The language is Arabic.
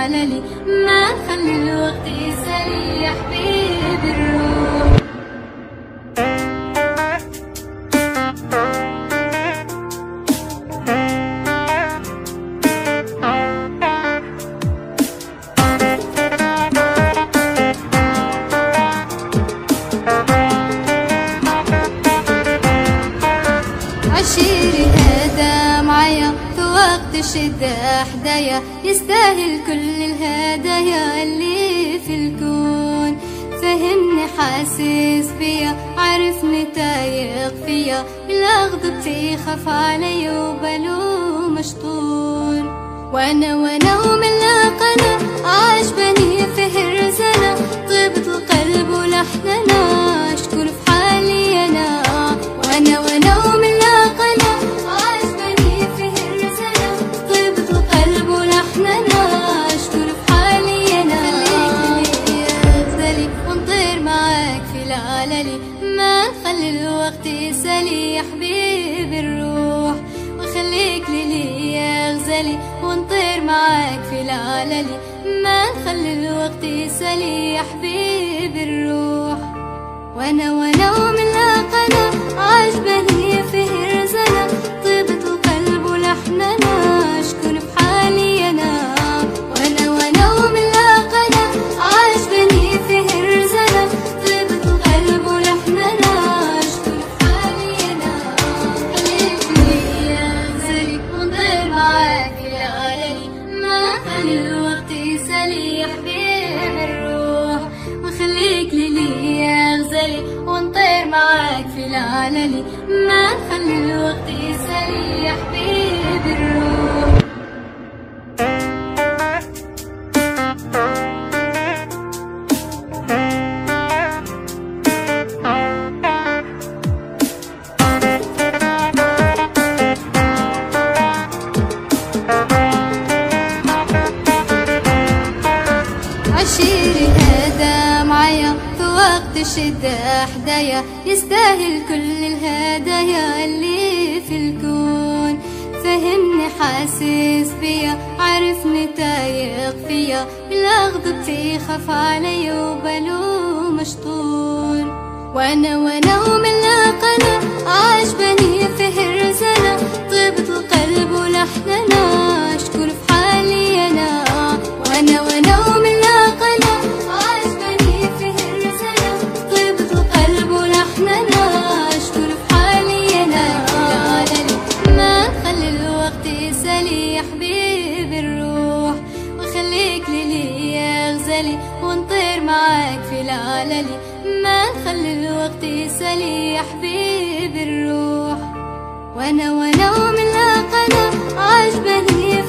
العلالي، ما نخلي الوقت يسالي يا حبيب الروح. عشيري هذا معايا في وقت الشدة حدايا، يستاهل كل الهدايا اللي في الكون. فهمني حاسس بيا، عارفني تايق فيا، بلا غضبتي خاف علي وبالو مشطور. وانا ومن لاقنا عجبني في هرزنا، طيبة القلب ولحننا اشكر في حالي انا. وانا ومن لاقنا عجبني في هرزنا، طيبة القلب ولحننا اشكر في حالي انا. خليك لي ونطير معاك في العلالي، ما نخلي الوقت يسالي يا حبيب الروح. وخليك لي يا غزالي ونطير معاك في العلالي، ما نخلي الوقت يسالي يا حبيب الروح. وانا ومن لاقنا عجبني في هرزنا، طيبة القلب ولحننا اشكر في حالي انا. وانا ومن لاقنا عجبني في هرزنا، طيبة القلب ولحننا اشكر في حالي انا. خليك لي يا غزالي ونطير معاك في العلالي، ما خلي الوقت يسالي يا حبيب الروح. وخليك لي يا غزالي ونطير معاك في العلالي، ما نخلي الوقت يسالي يا حبيب الروح. عشيري هذا معايا في وقت الشدة حدايا، يستاهل كل الهدايا اللي في الكون. فهمني حاسس بيا، عارفني تايق فيا، بلا غضبتي خاف علي وبالو مشطور. وانا ومن لاقنا عجبني في هرزنا، طيبة القلب ولحننا اشكر في حالي انا. وانا ومن لاقنا عجبني في هرزنا، طيبة القلب ولحننا اشكر في حالي انا. ما نخلي الوقت يسالي يا حبيب الروح. وخليك لي يا غزالي ونطير معاك في العلالي، ما نخلي الوقت يسالي يا حبيب الروح. وانا ومن لاقنا عجبني